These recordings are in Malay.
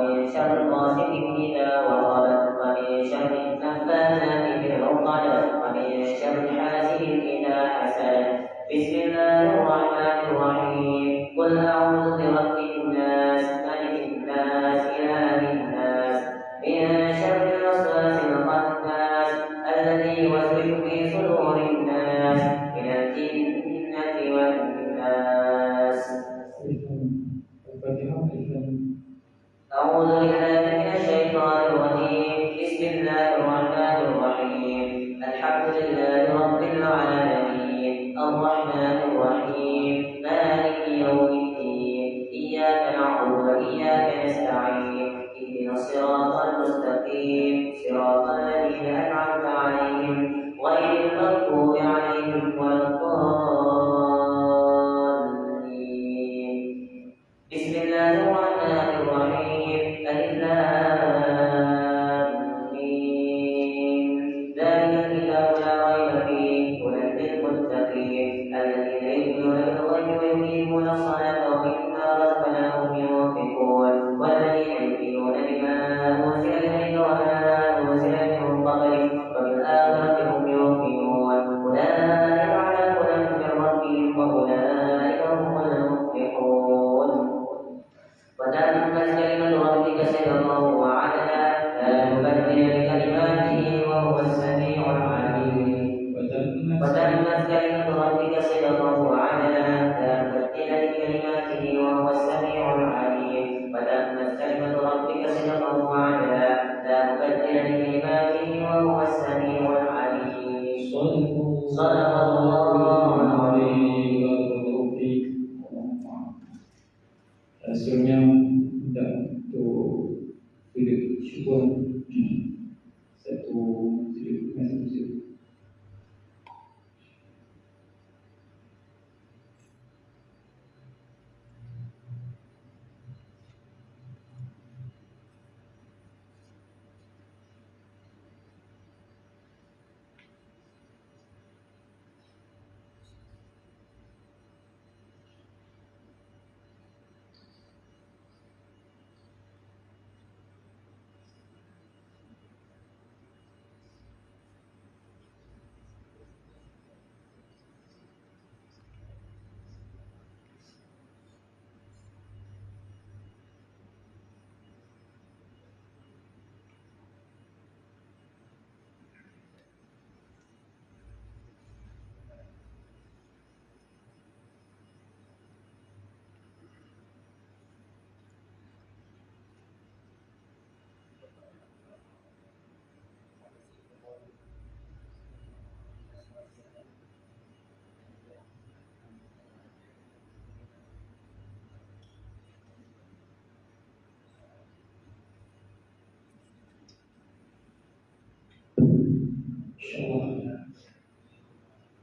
ومن شر غاسق إذا وقب ومن شر النفاثات في العقد ومن شر حاسد إذا حسد. بسم الله الرحمن الرحيم. قل أعوذ برب الناس ملك الناس إله الناس من شر الوسواس الخناس الذي يوسوس في صدور الناس من الجنة والناس. أعوذ بالله من الشيطان الرجيم. بسم الله الرحمن الرحيم. الحمد لله رب العالمين الرحمن الرحيم مالك يوم الدين إياك نعبد وإياك نستعين اهدنا الصراط المستقيم صراط الذين أنعمت عليهم غير المغضوب عليهم ولا الضالين. بسم الله الرحمن الرحيم. ألف لام ميم. ذلك الكتاب لا ريب فيه هدى للمتقين الذين يؤمنون بالغيب ويقيمون الصلاة ومما رزقناهم ينفقون والذين يؤمنون بما أنزل إليك وما أنزل من قبلك وبالآخرة هم يوقنون أولئك على هدى من ربهم وأولئك هم المفلحون. وتمت كلمة ربك صدقا وعدلا لا مبدل لكلماته وهو السميع العليم. وتمت كلمة ربك صدقا وعدلا لا مبدل لكلماته وهو السميع العليم. وتمت كلمة ربك صدقا وعدلا لا مبدل لكلماته وهو السميع العليم. صدق الله العظيم. Sebelumnya untuk sujud syukur satu sujud. InsyaAllah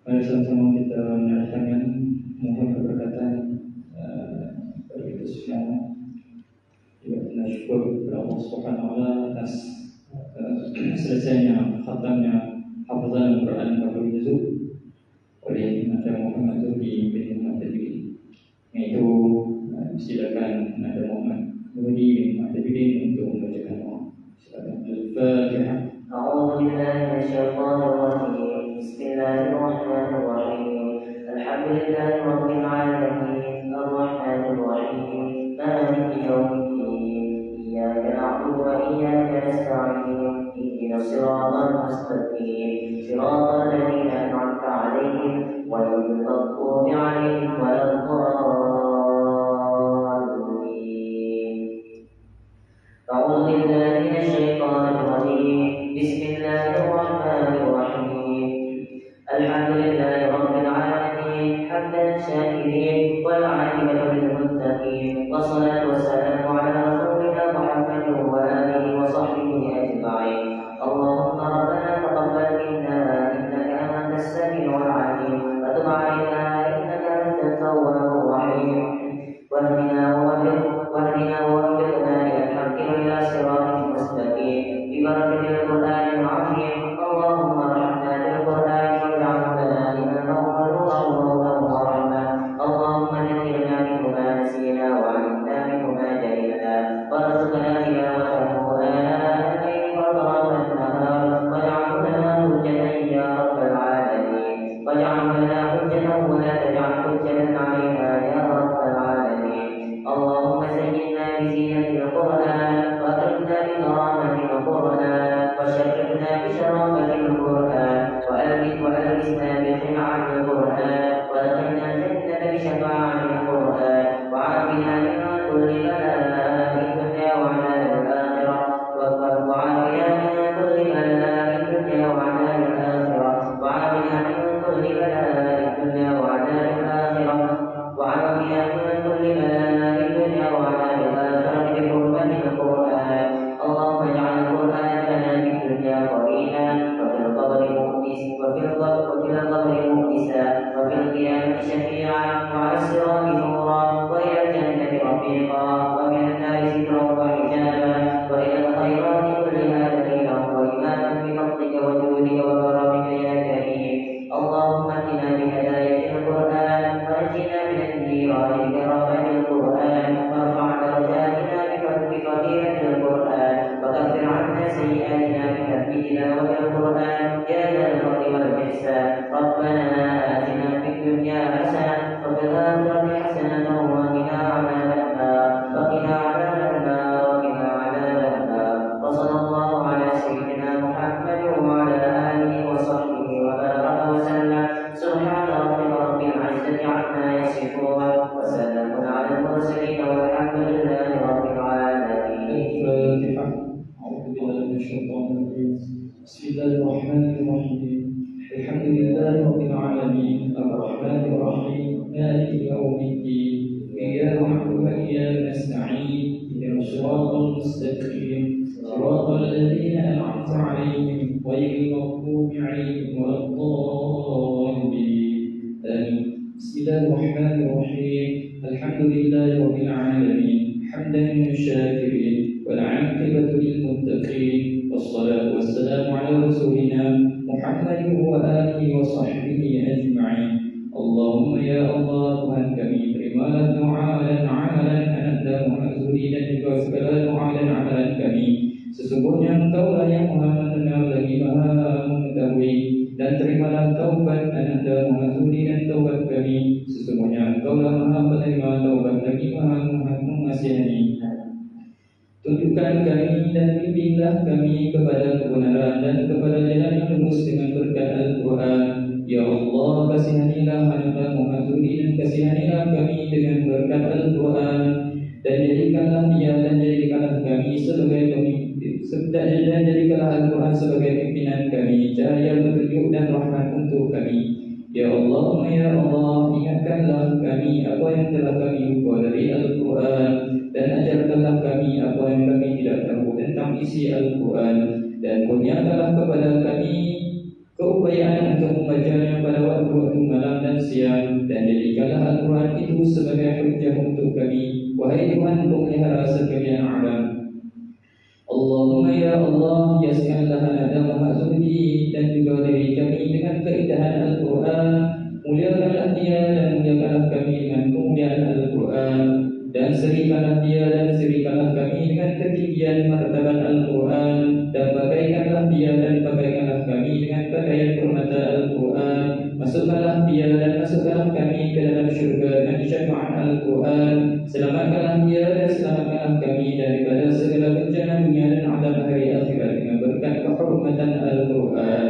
pada sama kita menyatakan mohon keberkatan bagi kita semua. Juga kita syukur kepada Allah Subhanahu wa taala atas selesainya khatamnya hafazan Al-Quran Bahrul Nuzul oleh Nada Muhammad Zuhdi bin Muhammad Tajwid. Yaitu silakan Nada Muhammad Zuhdi bin Muhammad Tajwid untuk membacakan doa. Silakan. Al-Fatihah. أعوذ بالله من الشيطان الرجيم. بسم الله الرحمن الرحيم. الحمد لله رب العالمين الرحمن الرحيم مالك يوم الدين إياك نعبد وإياك نستعين اهدنا الصراط المستقيم صراط الذين أنعمت عليهم غير المغضوب عليهم ولا الضالين. أعوذ بالله من الشيطان الرجيم. بسم الله الرحمن الرحيم. الحمد لله رب العالمين حمدا شاكرين والعاقبة للمتقين والصلاة والسلام على رسولنا محمد وآله وصحبه أجمعين. اللهم ربنا تقبل منا إنك أنت السميع العليم وتب علينا إنك أنت التواب الرحيم. واهدنا ووفقنا إلى الحق وإلى صراط مستقيم ببركة القرآن العظيم. اللهم ارحمنا بالقرآن واجعله لنا إماما ونورا ورحمة. اللهم ذكرنا منه ما نسينا وعلمنا منه ما جهلنا وارزقنا القرآن يا ذا الفضل والإحسان ربنا آتنا في الدنيا حسنة وفي الآخرة حسنة وقنا عذاب النار وقنا عذاب النار وقنا عذاب النار وصلى الله على سيدنا محمد وعلى آله وصحبه وبارك وسلم سبحان ربك رب العزة عما يصفون وسلام على المرسلين والحمد لله رب العالمين. الفاتحة. أعوذ بالله من الشيطان الرجيم. بسم الله الرحمن الرحيم. الحمد لله رب العالمين الرحمن الرحيم مالك يوم الدين إياك نعبد وإياك نستعين اهدنا الصراط المستقيم صراط الذين أنعمت عليهم غير المغضوب عليهم ولا الضالين آمين. بسم الله الرحمن الرحيم الحمد لله رب العالمين حمدا للشاكرين والعاقبة للمتقين والصلاة والسلام على رسولنا محمد وآله وصحبه أجمعين. اللهم ya Allah, Tuhan kami, terimalah doa dan amalan anak-Mu Mahzuri dan juga segala doa dan amalan kami. Sesungguhnya Engkau lah yang Maha mengenal lagi Maha mengetahui, dan terimalah taubat anak-Mu Mahzuri dan taubat kami. Sesungguhnya Engkau lah Maha penerima taubat lagi Maha mengasihani. Tunjukkan kami dan bimbinglah kami kepada kebenaran dan kepada jalan yang lurus dengan berkat Al-Quran. Ya Allah, kasihanilah anak-Mu Mahzuri dan kasihanilah kami dengan berkat Al-Quran, dan jadikanlah dia dan jadikanlah kami sebagai pemimpin, dan jadikanlah Al-Quran sebagai pimpinan kami, cahaya petunjuk dan rahmat untuk kami. Ya Allah, ya Allah, ingatkanlah kami apa yang telah kami lupa dari Al-Quran, dan ajarkanlah kami apa yang kami tidak tahu tentang isi Al-Quran, dan kurniakanlah kepada kami keupayaan untuk membacanya pada waktu-waktu malam dan siang, dan jadikanlah Al-Quran itu sebagai hujjah untuk kami, wahai Tuhan pemelihara sekalian alam. Allahumma ya Allah, hiaskanlah anak-Mu Mahzuri dan juga diri kami dengan keindahan Al-Quran. Muliakanlah dia dan muliakanlah kami dengan kemuliaan Al-Quran, dan serikanlah dia dan serikanlah kami dengan ketinggian martabat Al-Quran, dan bagaikanlah dia dan bagaikanlah kami dengan pakaian permata Al-Quran. Masukkanlah dia dan masukkanlah kami ke dalam syurga dengan syafaat Al-Quran. Selamatkanlah dia dan selamatkanlah kami daripada segala bencana dunia dan azab hari akhirat dengan berkat kehormatan Al-Quran.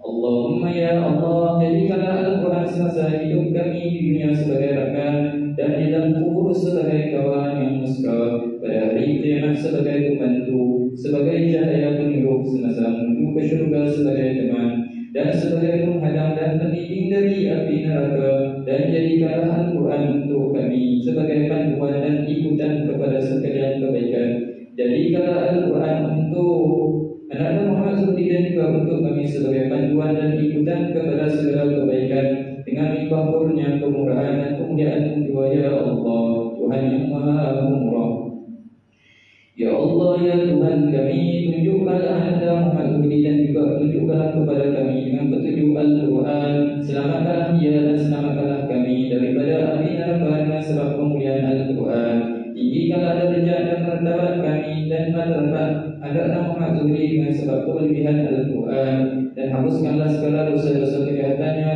Allahumma ya Allah, jadikanlah Al-Quran semasa hidup kami di dunia sebagai rakan, dan di dalam kubur sebagai kawan yang mesra, pada hari kiamat sebagai pembantu, sebagai cahaya penyuruh semasa menuju ke syurga sebagai teman, dan sebagai penghadang dan pendidik dari api neraka. Dan jadikanlah Al-Quran untuk kami sebagai panduan dan ikutan kepada sekalian kebaikan. Jadikanlah Al-Quran untuk anak-Mu Mahzuri dan juga untuk kami sebagai panduan dan ikutan kepada segala kebaikan, dengan limpah kurnia kemurahan dan kemuliaan-Mu jua ya Allah, Tuhan yang Maha Pemurah. Ya Allah, ya Tuhan kami, tunjukkanlah anak-Mu Mahzuri dan juga tunjukkanlah kepada kami dengan petunjuk Al-Quran. Selamatkanlah dia dan selamatkanlah kami daripada api neraka dengan sebab kemuliaan Al-Quran. Tinggikanlah derajat dan martabat kami dan martabat anak-Mu Mahzuri dengan sebab kelebihan Al-Quran, dan hapuskanlah segala dosa-dosa kejahatannya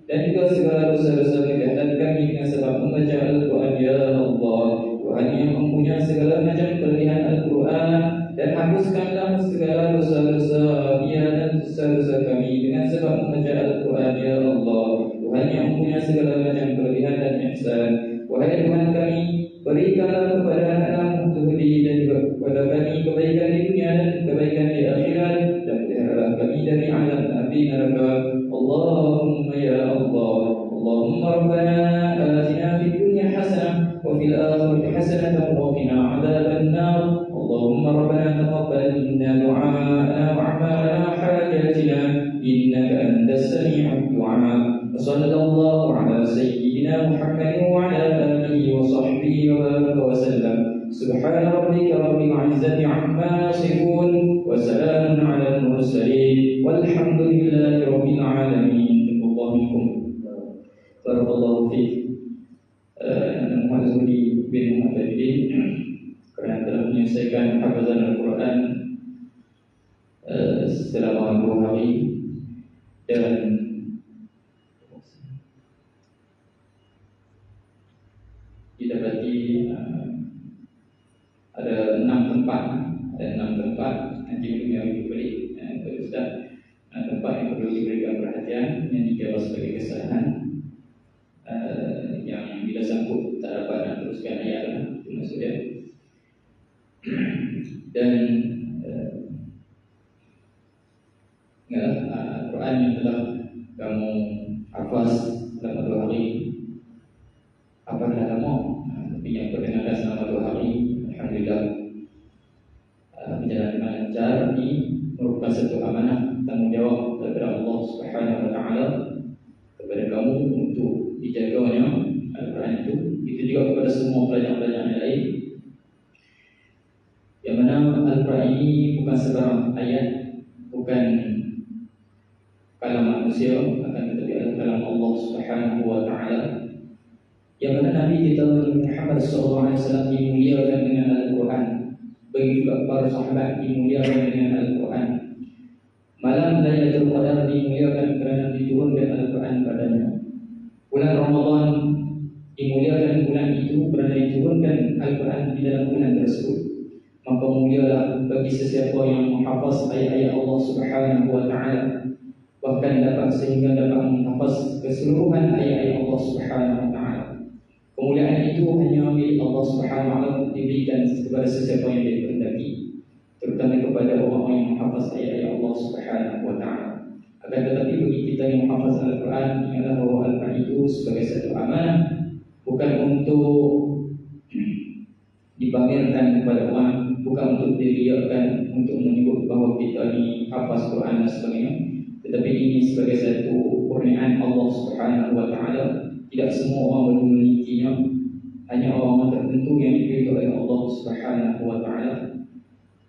dan juga segala dosa-dosa kejahatan kami dengan sebab membaca Al-Quran ya Allah, Tuhan yang mempunyai segala macam kelebihan Al-Quran, dan hapuskanlah segala dosa-dosa dia dan dosa-dosa kami dengan sebab membaca Al-Quran ya Allah, Tuhan yang mempunyai segala macam kelebihan dan ihsan. Wahai Tuhan kami, berikanlah kepada anak-Mu Mahzuri dan juga kepada kami kebaikan di dunia dan kebaikan di akhirat, dan peliharalah kami dari azab api neraka. Allahumma ya Allah, Allahumma rabbana atina fid dunya hasanah wa fil akhirati hasanah wa qina adzaban nar. Allahumma rabbana taqabbal minna du'aana wa a'malana hajatina innaka antas sami'ud du'a. Sallallahu ala sayyidina Muhammadin wa ala alihi wa sahbihi wa baraka wa sallam. Subhana rabbika rabbil izzati amma yasifun wa salamun ala al-mursalin walhamdulillahi rabbil alamin. Allahu barakallahu fiik. Mahzuri bin Muhammadin kerana telah menyelesaikan hafazan Al-Quran selama 2 hari, dan didapati ada 6 tempat, nanti beliau beri kepada Ustaz, tempat yang perlu diberikan perhatian yang dijawab sebagai kesalahan yang bila sangkut tak dapat nak teruskan ayat itu maksudnya. Dan Quran yang telah kamu hafaz selama 2 hari, apakah lama, tapi yang perdengaran selama 2 hari, alhamdulillah berjalan dengan lancar. Ini merupakan satu amanah tanggungjawab daripada Allah Subhanahu Wa Taala kepada kamu untuk dijaganya Al-Quran itu. Itu juga kepada semua pelajar-pelajar yang lain, yang mana Al-Quran ini bukan sebarang ayat, bukan kalam manusia, akan tetapi adalah kalam Allah Subhanahu Wa Taala, yang mana Nabi kita Muhammad SAW dimuliakan dengan Al-Quran. Begitu juga para sahabat dimuliakan dengan Al-Quran. Malam Lailatul Qadar dimuliakan kerana diturunkan Al-Quran padanya. Bulan Ramadan dimuliakan bulan itu kerana diturunkan Al-Quran di dalam bulan tersebut. Maka mulialah bagi sesiapa yang menghafaz ayat-ayat Allah Subhanahu Wa Taala, bahkan dapat sehingga dapat menghafaz keseluruhan ayat-ayat Allah Subhanahu Wa Taala. Kemuliaan itu hanya milik Allah Subhanahu Wa Taala, diberikan kepada sesiapa yang dia kehendaki, terutama kepada orang-orang yang menghafaz ayat-ayat Allah Subhanahu Wa Taala. Akan tetapi bagi kita yang menghafaz Al-Quran, ingatlah bahawa Al-Quran itu sebagai satu amanah, bukan untuk dipamerkan kepada orang, bukan untuk diriakkan, untuk menyebut bahawa kita ni hafaz Quran dan sebagainya, tetapi ini sebagai satu kurniaan Allah Subhanahu Wa Taala. Tidak semua orang boleh memilikinya, hanya orang-orang tertentu yang diberi oleh Allah Subhanahu Wa Taala.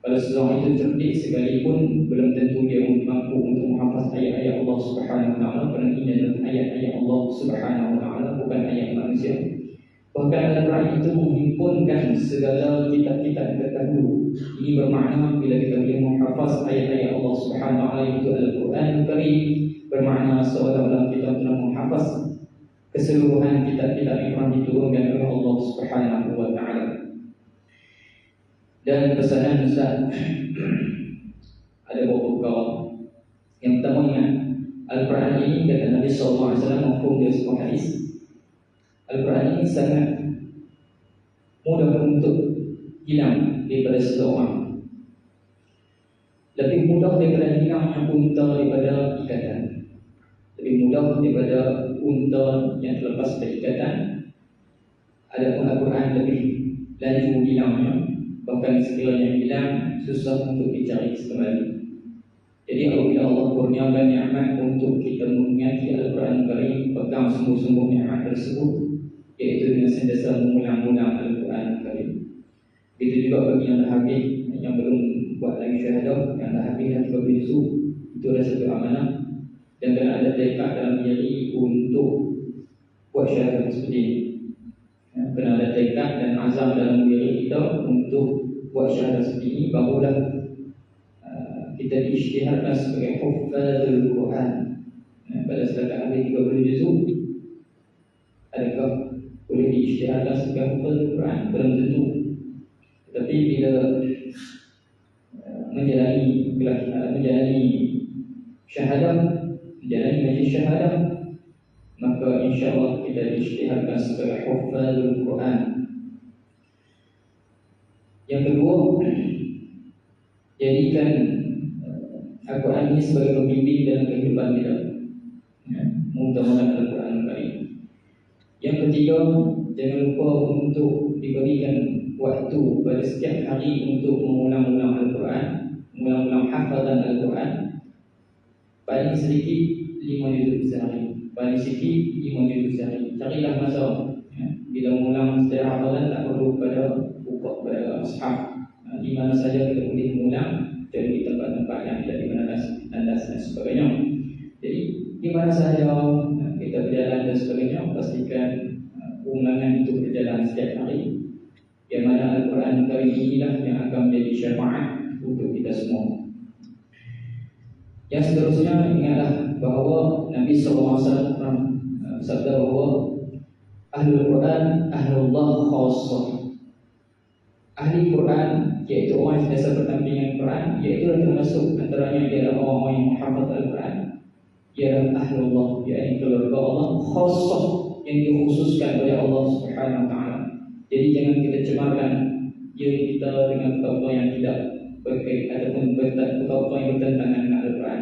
Kalau seseorang itu cerdik sekalipun, belum tentu dia mampu untuk menghafaz ayat-ayat Allah Subhanahu Wa Taala, kerana ini adalah ayat-ayat Allah Subhanahu Wa Taala, bukan ayat manusia. Bahkan Al-Quran itu menghimpunkan segala kitab-kitab terdahulu. Ini bermakna bila kita boleh menghafaz ayat-ayat Allah Subhanahu Wa Taala, itu Al-Quran Karim, bermakna seolah-olah kita telah menghafaz keseluruhan kitab-kitab yang pernah diturunkan oleh Allah Subhanahu Wa Taala. Dan pesanan Ustaz ada beberapa perkara. Yang pertama, ingat Al-Quran ini, kata Nabi SAW mafhum dari sebuah hadis, Al-Quran ini sangat mudah untuk hilang daripada seseorang. Lebih mudah daripada hilangnya unta daripada ikatan. Lebih mudah daripada unta yang terlepas dari ikatan. Adapun Al-Quran lebih laju hilangnya, bahkan sekiranya hilang susah untuk dicari kembali. Jadi apabila Allah kurniakan nikmat untuk kita mengingati Al-Quran Karim, pegang sungguh-sungguh nikmat tersebut, iaitu dengan sentiasa mengulang-ulang Al-Quran Karim. Begitu juga bagi yang dah habis, yang belum buat lagi syahadah, yang dah habis dan juga bisu, itu adalah satu amanah. Dan kena ada tekad dalam diri untuk buat syahadah seperti ini. Kena ada tekad dan azam dalam diri kita untuk buat syahadah seperti ini, barulah kita diisytiharkan sebagai hufadzul Quran. Pada setakat habis 30 juzuk, adakah boleh diisytiharkan sebagai hufadzul Quran? Belum tentu. Tetapi bila menjalani syahadah, menjalani majlis syahadah, maka insya-Allah kita diisytiharkan sebagai hufadzul Quran. Yang kedua, jadikan Al-Quran ini sebagai pembimbing dalam kehidupan kita. Mengutamakan Al-Quran Karim. Yang ketiga, jangan lupa untuk diberikan waktu pada setiap hari untuk mengulang-ulang Al-Quran, mengulang-ulang hafazan Al-Quran. Paling sedikit 5 juzuk sehari, paling sedikit 5 juzuk sehari. Carilah masa. Bila mengulang secara hafazan, tak perlu pada buka pada ashab. Di mana saja kita boleh mengulang, jadi di tempat-tempat yang tidak dikenal tandas dan sebagainya. Jadi di mana saja kita berjalan dan sebagainya, pastikan ulangan itu berjalan setiap hari. Yang mana Al-Quran Karim inilah yang akan menjadi syafaat untuk kita semua. Yang seterusnya ingatlah bahawa Nabi SAW pernah sabda bahawa Ahlul Quran, Ahlullah khassah. Ahli Quran, iaitu orang yang biasa berdampingan Quran, iaitu termasuk antaranya ialah orang-orang yang menghafaz Al-Quran, ialah Ahlullah, iaitu keluarga Allah khassah, yang dikhususkan oleh Allah Subhanahu Wa Taala. Jadi jangan kita cemarkan diri kita dengan perkara yang tidak berkait ataupun perkara yang bertentangan dengan Al-Quran.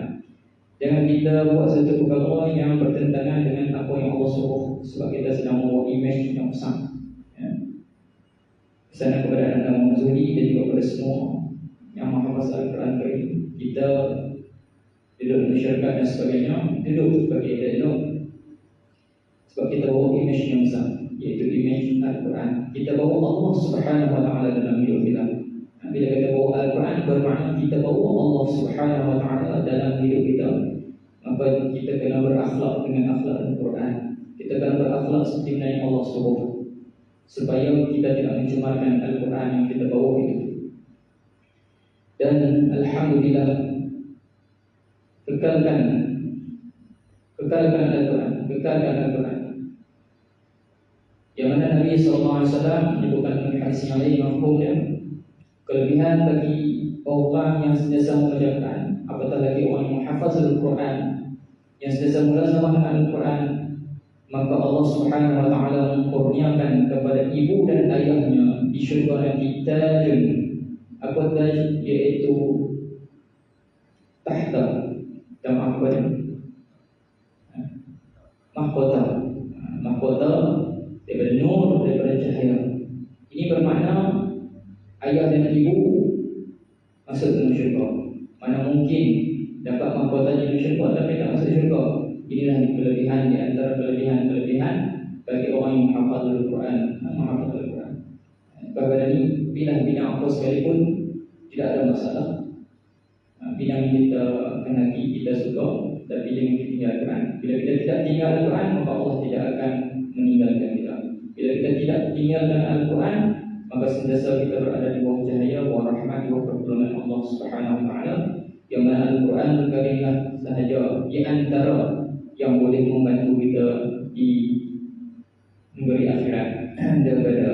Jangan kita buat satu perkara yang bertentangan dengan apa yang Allah suruh, sebab kita sedang membawa imej yang besar. Sana kepada anda Muhammad dan juga kepada semua yang menghafaz Al-Quran Karim. Kita duduk di masyarakat dan sebagainya, duduk bagi kita duduk, sebab kita bawa imej yang besar, iaitu imej Al-Quran. Kita bawa Allah Subhanahu Wa Taala dalam hidup kita. Bila kita bawa Al-Quran, bermakna kita bawa Allah Subhanahu Wa Taala dalam hidup kita. Maka kita kena berakhlak dengan akhlak Al-Quran. Kita kena berakhlak seperti yang Allah suruh, supaya kita tidak mencemarkan Al-Quran yang kita bawa itu. Dan Alhamdulillah, kekalkan Al-Quran, kekalkan Al-Quran. Yang mana Nabi SAW menyebutkan dalam hadis yang lain mafhumnya, kelebihan bagi orang yang sentiasa membaca Al-Quran, apatah lagi orang yang menghafaz Al-Quran, yang sentiasa mulazamah dengan Al-Quran, maka Allah Subhanahu Wa Taala mengkurniakan kepada ibu dan ayahnya di syurga nanti tajun. Apa taj? Iaitu tahta dan mahkota. Mahkota daripada nur, daripada cahaya. Ini bermakna ayah dan ibu masuk dalam syurga. Mana mungkin dapat mahkota di syurga tapi tak masuk syurga. Inilah kelebihan di antara kelebihan bagi orang yang menghafaz Al-Quran, menghafaz Al-Quran. Bagaimana ini bidang apa sekalipun tidak ada masalah. Bidang kita kenaki, kita suka, tapi jangan ditinggalkan. Bila kita tidak tinggal Al-Quran, maka Allah tidak akan meninggalkan kita. Bila kita tidak tinggalkan Al-Quran, maka sentiasa kita berada di bawah cahaya, bawah rahmat, bawah pertolongan Allah Subhanahu Wa Taala. Yang mana Al-Quran Karimah sahaja di antara yang boleh membantu kita di negeri akhirat, daripada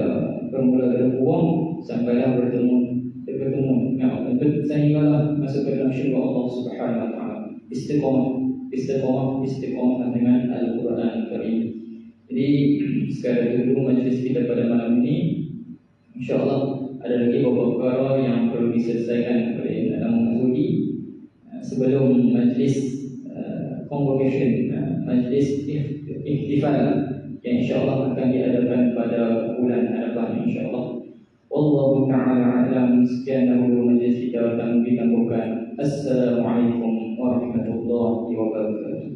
bermula dari buang sampailah bertemu sehinggalah masuk ke dalam syurga Allah Subhanahu Wa Taala. Istiqamah dengan Al-Quran Karim. Jadi sekadar itu dulu majlis kita pada malam ini. InsyaAllah ada lagi beberapa perkara yang perlu diselesaikan oleh Anak Mazudi sebelum majlis convocation, majlis ihtifal yang insyaAllah akan diadakan pada bulan hadapan insyaAllah. Wallahu ta'ala a'lam. Sekian dahulu majlis kita akan ditangguhkan. Assalamualaikum warahmatullahi wabarakatuh.